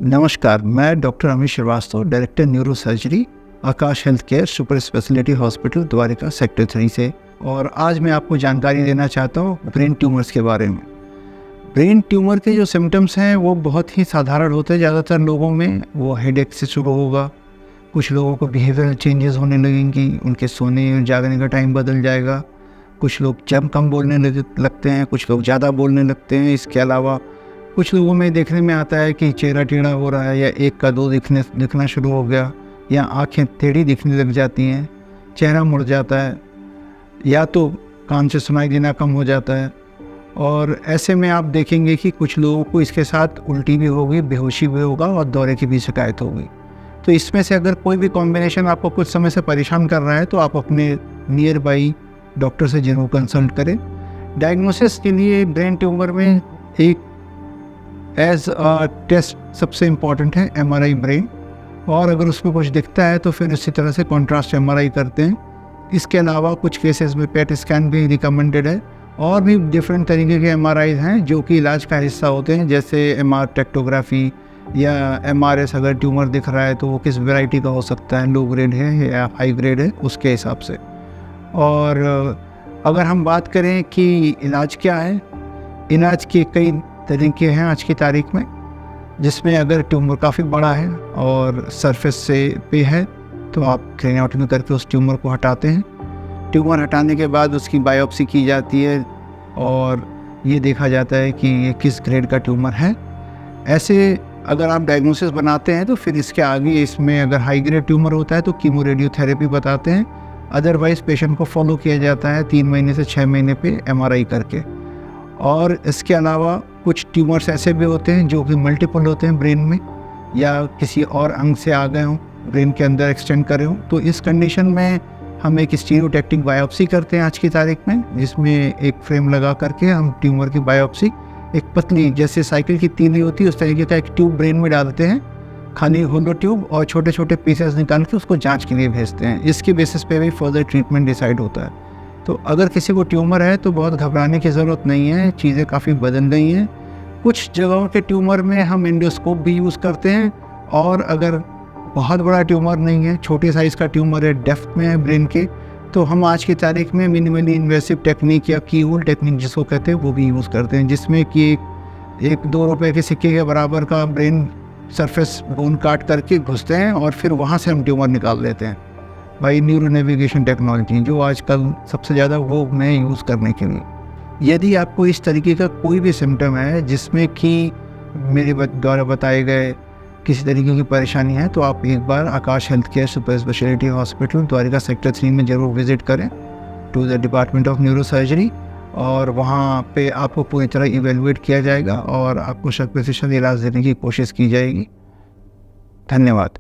नमस्कार, मैं doctor Amit Srivastava, director neuro surgery, Aakash health care super speciality hospital Dwarka sector 3 से। और आज मैं आपको जानकारी देना चाहता हूँ ब्रेन ट्यूमर्स के बारे में। ब्रेन ट्यूमर के जो सिम्टम्स हैं वो बहुत ही साधारण होते हैं। ज़्यादातर लोगों में वो हेडेक से शुरू होगा, कुछ लोगों को बिहेवियरल चेंजेस होने लगेंगी, उनके सोने और जागने का टाइम बदल जाएगा, कुछ लोग कम बोलने लगते हैं, कुछ लोग ज़्यादा बोलने लगते हैं। इसके अलावा कुछ लोगों में देखने में आता है कि चेहरा टेढ़ा हो रहा है, या एक का दो दिखना शुरू हो गया, या आंखें टेढ़ी दिखने लग जाती हैं, चेहरा मुड़ जाता है, या तो कान से सुनाई देना कम हो जाता है। और ऐसे में आप देखेंगे कि कुछ लोगों को इसके साथ उल्टी भी होगी, बेहोशी भी होगा और दौरे की भी शिकायत होगी। तो इसमें से अगर कोई भी कॉम्बिनेशन आपको कुछ समय से परेशान कर रहा है तो आप अपने नियर बाई डॉक्टर से जरूर कंसल्ट करें। डायग्नोसिस के लिए ब्रेन ट्यूमर में एक एज अ टेस्ट सबसे इम्पॉर्टेंट है MRI ब्रेन, और अगर उसमें कुछ दिखता है तो फिर इसी तरह से कॉन्ट्रास्ट MRI करते हैं। इसके अलावा कुछ केसेस में पेट स्कैन भी रिकमेंडेड है, और भी डिफरेंट तरीके के MRIs हैं जो कि इलाज का हिस्सा होते हैं, जैसे MR टेक्टोग्राफी या MRS। अगर ट्यूमर दिख रहा है तो वो किस वैरायटी का हो सकता है, लो ग्रेड है या हाई ग्रेड है, उसके हिसाब से। और अगर हम बात करें कि इलाज क्या है, इलाज के कई तरीके हैं आज की तारीख में, जिसमें अगर ट्यूमर काफ़ी बड़ा है और सरफेस से पे है तो आप क्रेनियोटोमी करके उस ट्यूमर को हटाते हैं। ट्यूमर हटाने के बाद उसकी बायोप्सी की जाती है और ये देखा जाता है कि ये किस ग्रेड का ट्यूमर है। ऐसे अगर आप डायग्नोसिस बनाते हैं तो फिर इसके आगे इसमें अगर हाई ग्रेड ट्यूमर होता है तो कीमो रेडियोथेरेपी बताते हैं। अदरवाइज़ पेशेंट को फॉलो किया जाता है 3 महीने से 6 महीने पे MRI करके। और इसके अलावा कुछ ट्यूमर्स ऐसे भी होते हैं जो कि मल्टीपल होते हैं ब्रेन में, या किसी और अंग से आ गए हों, ब्रेन के अंदर एक्सटेंड करे हों। तो इस कंडीशन में हम एक स्टीरियोटैक्टिक बायोप्सी करते हैं आज की तारीख में, जिसमें एक फ्रेम लगा करके हम ट्यूमर की बायोप्सी एक पतली जैसे साइकिल की तीली होती है उस तरीके का एक ट्यूब ब्रेन में डालते हैं, खाली होलो ट्यूब, और छोटे छोटे पीसेस निकाल के उसको जाँच के लिए भेजते हैं। इसकी बेसिस पे भी फर्दर ट्रीटमेंट डिसाइड होता है। तो अगर किसी को ट्यूमर है तो बहुत घबराने की ज़रूरत नहीं है, चीज़ें काफ़ी बदल गई हैं। कुछ जगहों के ट्यूमर में हम एंडोस्कोप भी यूज़ करते हैं, और अगर बहुत बड़ा ट्यूमर नहीं है, छोटे साइज़ का ट्यूमर है, डेप्थ में है ब्रेन के, तो हम आज की तारीख में मिनिमली इन्वेसिव टेक्निक या की होल टेक्निक जिसको कहते हैं वो भी यूज़ करते हैं, जिसमें कि एक 2 रुपये के सिक्के के बराबर का ब्रेन सरफेस बोन काट करके घुसते हैं और फिर वहाँ से हम ट्यूमर निकाल लेते हैं भाई न्यूरो नेविगेशन टेक्नोलॉजी, जो आजकल सबसे ज़्यादा वो मैं यूज़ करने के लिए। यदि आपको इस तरीके का कोई भी सिम्टम है जिसमें कि मेरे द्वारा बताए गए किसी तरीके की परेशानी है, तो आप एक बार Aakash health care super speciality hospital Dwarka sector 3 में ज़रूर विज़िट करें to the department of neuro surgery, और वहाँ पे आपको पूरी तरह इवेलुएट किया जाएगा और आपको 100% इलाज देने की कोशिश की जाएगी। धन्यवाद।